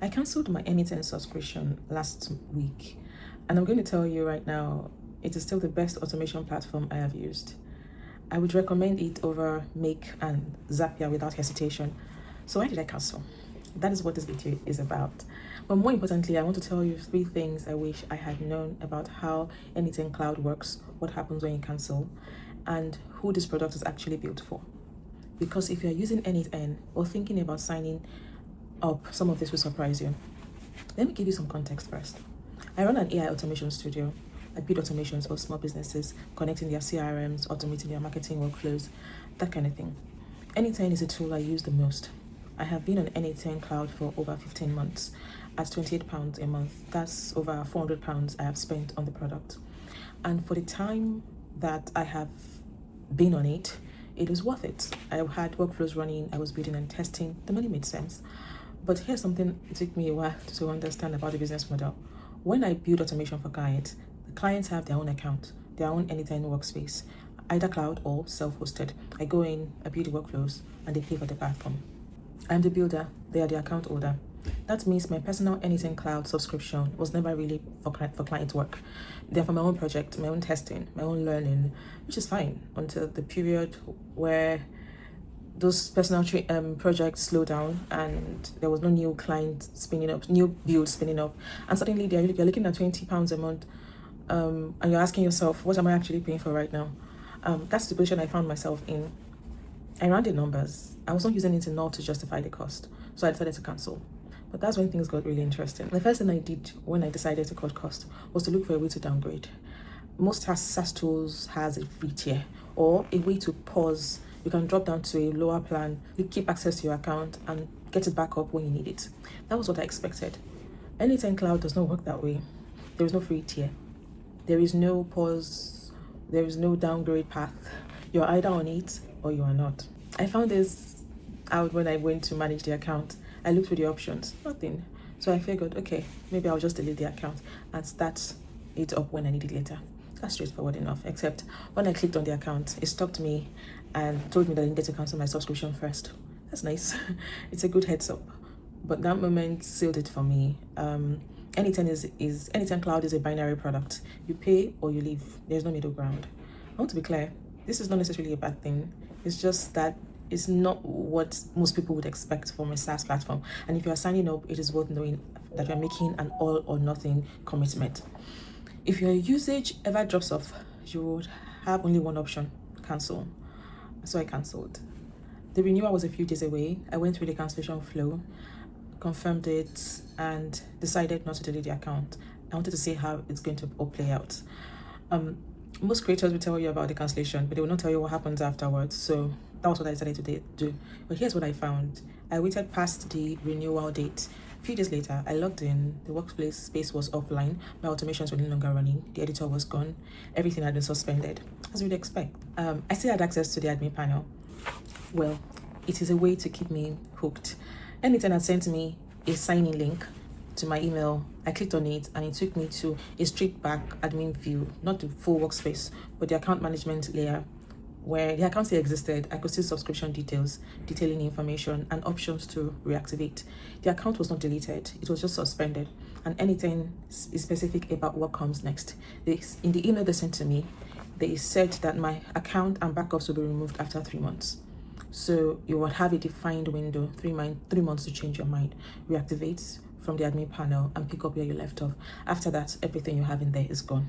I cancelled my N8N subscription last week, and I'm going to tell you right now, it is still the best automation platform I have used. I would recommend it over Make and Zapier without hesitation. So why did I cancel? That is what this video is about. But more importantly, I want to tell you 3 things I wish I had known about how N8N Cloud works, what happens when you cancel, and who this product is actually built for. Because if you're using N8N or thinking about signing up, some of this will surprise you. Let me give you some context first. I run an AI automation studio. I build automations for small businesses, connecting their CRMs, automating their marketing workflows, that kind of thing. N8N is a tool I use the most. I have been on N8N Cloud for over 15 months at £28 a month. That's over £400 I have spent on the product. And for the time that I have been on it, it was worth it. I had workflows running, I was building and testing. The money made sense. But here's something it took me a while to understand about the business model. When I build automation for clients, the clients have their own account, their own N8N workspace, either cloud or self-hosted. I go in, I build the workflows, and they pay for the platform. I'm the builder, they are the account holder. That means my personal N8N Cloud subscription was never really for client work. They're for my own project, my own testing, my own learning, which is fine until the period where those personal projects slow down and there was no new client spinning up, new build spinning up, and suddenly you're looking at £20 a month, and you're asking yourself, what am I actually paying for right now? That's the position I found myself in. I ran the numbers. I was not using it enough to justify the cost, so I decided to cancel. But that's when things got really interesting. The first thing I did when I decided to cut cost was to look for a way to downgrade. Most SaaS tools has a free tier or a way to pause. You can drop down to a lower plan, you keep access to your account and get it back up when you need it. That was what I expected. N8N Cloud does not work that way. There is no free tier. There is no pause. There is no downgrade path. You're either on it or you are not. I found this out when I went to manage the account. I looked through the options, nothing. So I figured, okay, maybe I'll just delete the account and start it up when I need it later. That's straightforward enough, except when I clicked on the account, it stopped me and told me that I needed to cancel my subscription first. That's nice. It's a good heads up. But that moment sealed it for me. N8N Cloud is a binary product. You pay or you leave. There's no middle ground. I want to be clear. This is not necessarily a bad thing. It's just that it's not what most people would expect from a SaaS platform. And if you are signing up, it is worth knowing that you're making an all or nothing commitment. If your usage ever drops off, you would have only one option: cancel. So I cancelled. The renewal was a few days away. I went through the cancellation flow, confirmed it, and decided not to delete the account. I wanted to see how it's going to all play out. Most creators will tell you about the cancellation, but they will not tell you what happens afterwards. So that was what I decided to do. But here's what I found. I waited past the renewal date. A few days later, I logged in. The workplace space was offline. My automations were no longer running. The editor was gone. Everything had been suspended, as you'd expect. I still had access to the admin panel. Well, it is a way to keep me hooked. N8N had sent me a sign-in link to my email. I clicked on it and it took me to a stripped back admin view, not the full workspace, but the account management layer where the account still existed. I could see subscription details, detailing information and options to reactivate. The account was not deleted, it was just suspended. And N8N is specific about what comes next. In the email they sent to me, they said that my account and backups will be removed after 3 months. So you will have a defined window, 3 months to change your mind, reactivate from the admin panel and pick up where you left off. After that, everything you have in there is gone.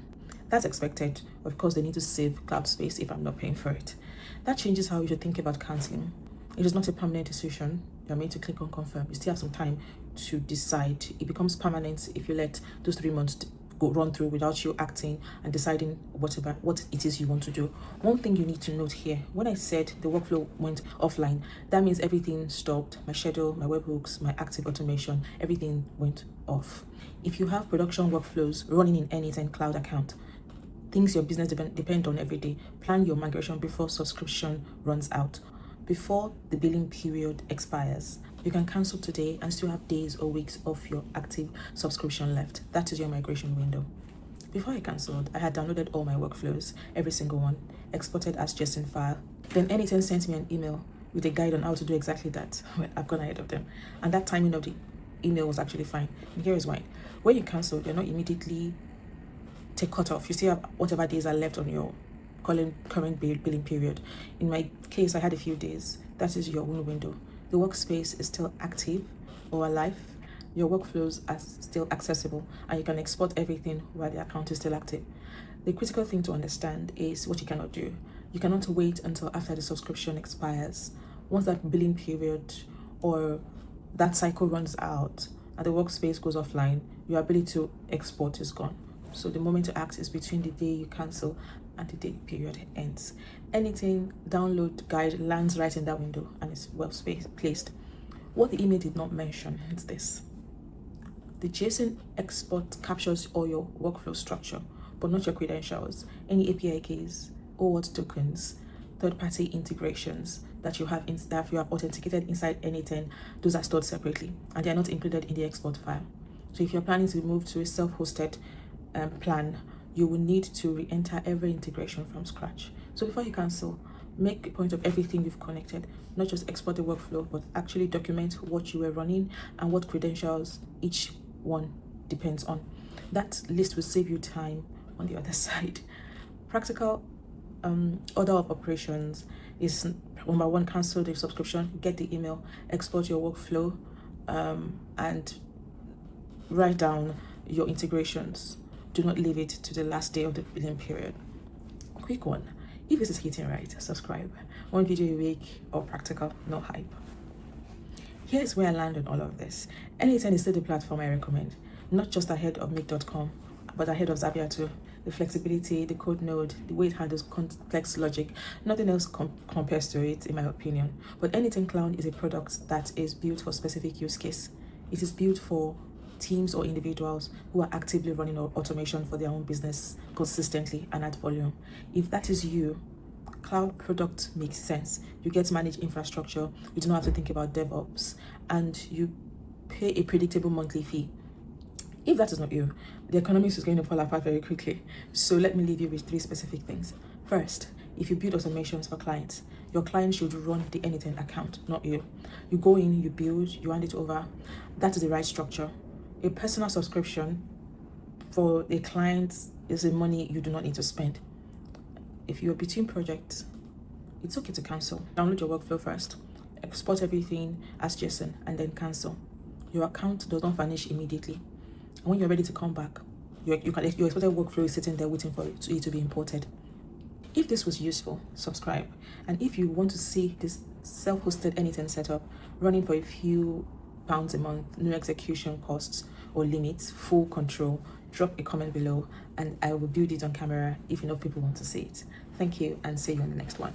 That's expected. Of course, they need to save cloud space if I'm not paying for it. That changes how you should think about cancelling. It is not a permanent decision. You're made to click on confirm. You still have some time to decide. It becomes permanent if you let those 3 months run through without you acting and deciding what it is you want to do. One thing you need to note here, when I said the workflow went offline, that means everything stopped. My schedule, my webhooks, my active automation, everything went off. If you have production workflows running in N8N Cloud account, things your business depend on every day, plan your migration before subscription runs out, before the billing period expires. You can cancel today and still have days or weeks of your active subscription left. That is your migration window. Before I cancelled, I had downloaded all my workflows, every single one, exported as JSON file. Then N8N sent me an email with a guide on how to do exactly that. Well, I've gone ahead of them. And that timing of the email was actually fine. And here is why. When you cancel, you're not immediately take cut off. You still have whatever days are left on your current billing period. In my case, I had a few days. That is your own window. The workspace is still active or alive. Your workflows are still accessible, and you can export everything while the account is still active. The critical thing to understand is what you cannot do. You cannot wait until after the subscription expires. Once that billing period or that cycle runs out and the workspace goes offline, your ability to export is gone. So the moment to act is between the day you cancel and the day the period ends. N8N download guide lands right in that window and is well placed. What the email did not mention is this. The JSON export captures all your workflow structure, but not your credentials, any API keys, OAuth tokens, third-party integrations that you have authenticated inside N8N. Those are stored separately and they are not included in the export file. So if you're planning to move to a self-hosted plan, you will need to re-enter every integration from scratch. So before you cancel, make a point of everything you've connected, not just export the workflow, but actually document what you were running and what credentials each one depends on. That list will save you time on the other side. Practical order of operations is number one, cancel the subscription, get the email, export your workflow, and write down your integrations. Do not leave it to the last day of the billing period. Quick one, if this is hitting right, subscribe. One video a week or practical, no hype. Here's where I land on all of this. N8N is still the platform I recommend, not just ahead of make.com, but ahead of Zapier too. The flexibility, the code node, the way it handles complex logic, nothing else compares to it in my opinion. But N8N Cloud is a product that is built for specific use case. It is built for teams or individuals who are actively running automation for their own business consistently and at volume. If that is you, cloud product makes sense. You get to manage infrastructure, you do not have to think about DevOps, and you pay a predictable monthly fee. If that is not you, the economics is going to fall apart very quickly. So let me leave you with 3 specific things. First, if you build automations for clients, your client should run the N8N account, not you. You go in, you build, you hand it over. That is the right structure. A personal subscription for a client is the money you do not need to spend. If you're between projects, it's okay to cancel. Download your workflow first, export everything as JSON, and then cancel. Your account does not vanish immediately. And when you're ready to come back, your expected workflow is sitting there waiting for it to be imported. If this was useful, subscribe. And if you want to see this self-hosted N8N setup running for a few pounds a month, no execution costs or limits, full control, drop a comment below and I will build it on camera if enough people want to see it. Thank you and see you on the next one.